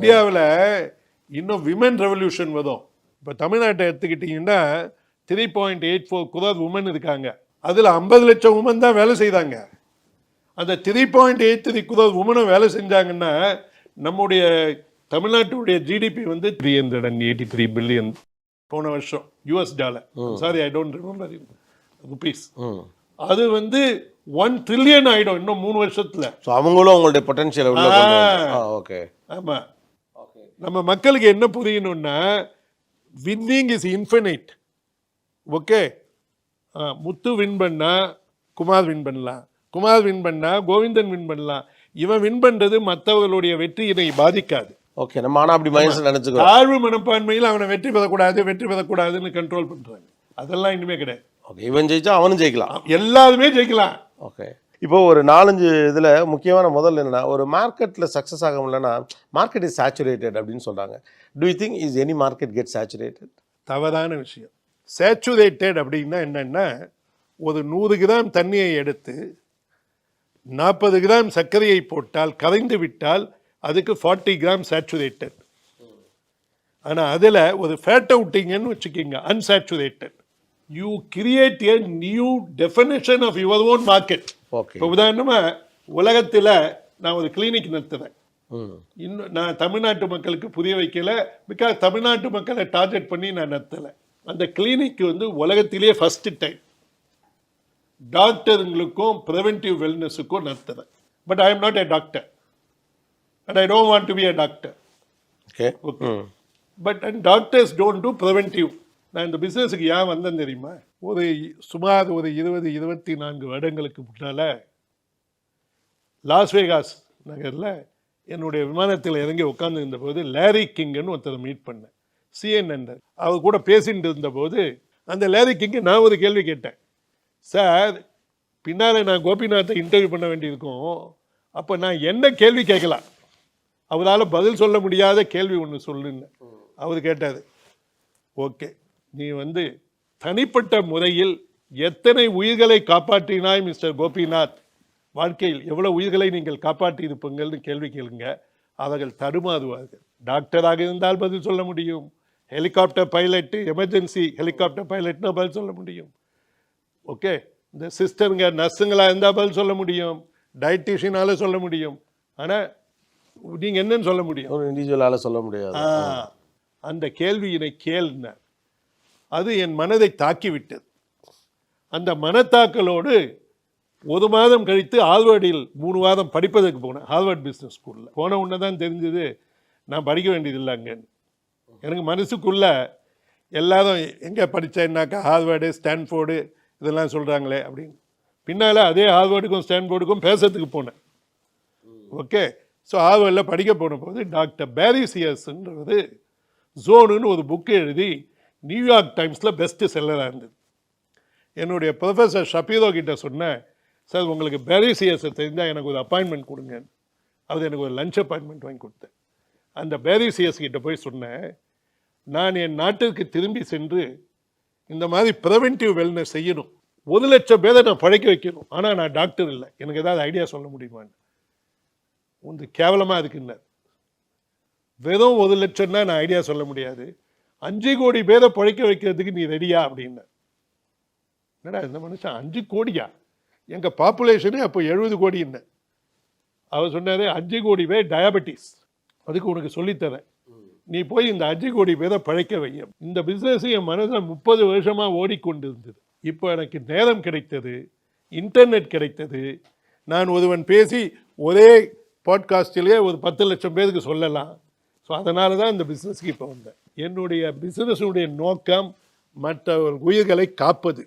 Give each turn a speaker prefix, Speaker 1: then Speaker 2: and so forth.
Speaker 1: இந்தியாவில் இன்னும் women revolution வரும். இப்போ தமிழ்நாட்டை எடுத்துக்கிட்டிங்கன்னா 3.84 crore உமன் இருக்காங்க. அதில் 50 லட்சம் உமன் தான் வேலை செய்தாங்க. அந்த 3.83 crore உமனும் வேலை செஞ்சாங்கன்னா நம்முடைய தமிழ்நாட்டுடைய ஜிடிபி வந்து 383 பில்லியன் போன வருஷம் US dollar. Sorry, I don't remember rupees. அது வந்து 1 trillion ஆயிடும் இன்னும் 3 வருஷத்துல.
Speaker 2: அவங்களும் அவங்களுடைய பொட்டன்ஷியல். ஓகே,
Speaker 1: ஆமா. நம்ம மக்களுக்கு என்ன புரியணும்னா winning is infinite. Okay, Muthu win பண்ணா குமார் வின் பண்ணலாம், குமார் வின் பண்ணா கோவிந்தன் வின் பண்ணலாம். இவன் வின் பண்றது மற்றவர்களுடைய வெற்றியினை பாதிக்காது.
Speaker 2: ஓகே, நம்ம ஆனா அப்படி மைண்ட்ல நினைச்சுக்கிறோம்.
Speaker 1: தாழ்வு மனப்பான்மையில் அவனை வெற்றி பெறக்கூடாதுன்னு கண்ட்ரோல் பண்றாங்க. அதெல்லாம் இனிமே கிடையாது.
Speaker 2: ஓகே, இவன் ஜெயிச்சா அவனும் ஜெயிக்கலாம்,
Speaker 1: எல்லாருமே ஜெயிக்கலாம்.
Speaker 2: ஓகே. இப்போ ஒரு 4-5 இதில் முக்கியமான முதல்ல என்னன்னா, ஒரு மார்க்கெட்டில் சக்ஸஸ் ஆக முடியலன்னா மார்க்கெட் இஸ் சேச்சுரேட்டட் அப்படின்னு சொல்கிறாங்க. To you think is any market get saturated?
Speaker 1: தவறான விஷயம். சேச்சுரேட்டட் அப்படின்னா என்னென்னா, ஒரு 100 கிராம் தண்ணியை எடுத்து 40 கிராம் சர்க்கரையை போட்டால் கரைந்து விட்டால் அதுக்கு 40 கிராம் சேச்சுரேட்டட். ஆனால் அதில் ஒரு ஃபேட் அவுட்டிங்கன்னு வச்சுக்கிங்க, unsaturated. You create a new definition of your own market.
Speaker 2: Okay,
Speaker 1: இப்போ உதாரணமாக உலகத்தில் நான் ஒரு கிளினிக் நடத்துகிறேன். இன்னும் நான் தமிழ்நாட்டு மக்களுக்கு புரிய வைக்கல, பிகாஸ் தமிழ்நாட்டு மக்களை டார்கெட் பண்ணி நான் நடத்தலை. அந்த கிளினிக் வந்து உலகத்திலேயே ஃபஸ்ட்டு டைம் டாக்டருங்களுக்கும் ப்ரிவென்டிவ் வெல்னஸுக்கும் நடத்துகிறேன். But I am not a doctor and I don't want to be a doctor.
Speaker 2: Okay,
Speaker 1: but and doctors don't do preventive. நான் இந்த பிஸ்னஸுக்கு ஏன் வந்தேன் தெரியுமா? சுமார் ஒரு 20-24 வருடங்களுக்கு முன்னால் லாஸ் வேகாஸ் நகரில் என்னுடைய விமானத்தில் இறங்கி உட்கார்ந்து இருந்தபோது லேரி கிங்குன்னு ஒருத்தரை மீட் பண்ணேன், CNN. அவர் கூட பேசிட்டு இருந்தபோது அந்த லேரி கிங்கு நான் ஒரு கேள்வி கேட்டேன். சார், பின்னால் நான் கோபிநாத்தை இன்டர்வியூ பண்ண வேண்டியிருக்கும், அப்போ நான் என்ன கேள்வி கேட்கலாம்? அவரால் பதில் சொல்ல முடியாத கேள்வி ஒன்று சொல்லுன்னு அவர் கேட்டார். ஓகே, நீ வந்து தனிப்பட்ட முறையில் எத்தனை உயிர்களை காப்பாற்றினாய் மிஸ்டர் கோபிநாத்? வாழ்க்கையில் எவ்வளவு உயிர்களை நீங்கள் காப்பாற்றி இருப்பீங்கள்னு கேள்வி கேளுங்க. அவர்கள் தடுமாறுவார்கள். டாக்டராக இருந்தால் பதில் சொல்ல முடியும், ஹெலிகாப்டர் பைலட்டு, எமர்ஜென்சி ஹெலிகாப்டர் பைலட்னா பதில் சொல்ல முடியும். ஓகே, இந்த சிஸ்டருங்க நர்ஸுங்களாக இருந்தால் பதில் சொல்ல முடியும், டயட்டிஷியனால சொல்ல முடியும். ஆனால் நீங்கள் என்னன்னு சொல்ல முடியும்?
Speaker 2: ஒரு இண்டிவிஜுவலால சொல்ல முடியாது.
Speaker 1: அந்த கேள்வியினை கேள்னார். அது என் மனதை தாக்கிவிட்டது. அந்த மனத்தாக்கலோடு 1 மாதம் கழித்து ஹார்வர்டில் 3 மாதம் படிப்பதற்கு போனேன். ஹார்வர்ட் பிஸ்னஸ் ஸ்கூலில் போன உடனே தான் தெரிஞ்சது நான் படிக்க வேண்டியதில்லை அங்கன்னு. எனக்கு மனசுக்குள்ள எல்லாரும் எங்கே படித்தேன்னாக்கா ஹார்வர்டு, ஸ்டான்ஃபோர்டு இதெல்லாம் சொல்கிறாங்களே அப்படின்னு. பின்னால் அதே ஹார்வர்டுக்கும் ஸ்டான்ஃபோர்டுக்கும் பேசுறதுக்கு போனேன். ஓகே, ஸோ ஹார்வர்டில் படிக்க போன போது டாக்டர் பேரி சியர்ஸ்ன்றது ஜோனுன்னு ஒரு புக்கு எழுதி நியூயார்க் டைம்ஸில் பெஸ்ட்டு செல்லராக இருந்தது. என்னுடைய ப்ரொஃபஸர் ஷபீரோ கிட்ட சொன்னேன், சார் உங்களுக்கு பேரி சியர்ஸை தெரிஞ்சால் எனக்கு ஒரு அப்பாயின்மெண்ட் கொடுங்க. அது எனக்கு ஒரு லஞ்ச் அப்பாயின்மெண்ட் வாங்கி கொடுத்தேன். அந்த பேரி சியர்ஸ் கிட்ட போய் சொன்னேன், நான் என் நாட்டிற்கு திரும்பி சென்று இந்த மாதிரி ப்ரிவென்டிவ் வெல்னஸ் செய்யணும், 1 லட்சம் பேரை நான் பழைக்க வைக்கணும், ஆனால் நான் டாக்டர் இல்லை, எனக்கு ஏதாவது ஐடியா சொல்ல முடியுமான்னு. வந்து கேவலமாக இருக்குன்னு. வெறும் 1 லட்சம்னா நான் ஐடியா சொல்ல முடியாது, 5 கோடி பேரை பழைக்க வைக்கிறதுக்கு நீ ரெடியா அப்படின்னு. என்னடா இந்த மனுஷன் 5 கோடியா? எங்கள் பாப்புலேஷனே அப்போ 70 கோடின்னு. அவர் சொன்னார், 5 கோடி பேர் டயபெட்டிஸ், அதுக்கு உனக்கு சொல்லித்தரேன், நீ போய் இந்த 5 கோடி பேரை பழைக்க வைய. இந்த பிஸ்னஸ் என் மனதில் 30 வருஷமாக ஓடிக்கொண்டு இருந்தது. இப்போ எனக்கு நேரம் கிடைத்தது, இன்டர்நெட் கிடைத்தது, நான் ஒருவன் பேசி ஒரே பாட்காஸ்டிலே ஒரு 10 லட்சம் பேருக்கு சொல்லலாம். ஸோ அதனால தான் இந்த பிஸ்னஸ்க்கு இப்போ வந்தேன். என்னுடைய பிஸ்னஸுடைய நோக்கம் மற்ற உயிர்களை காப்பது.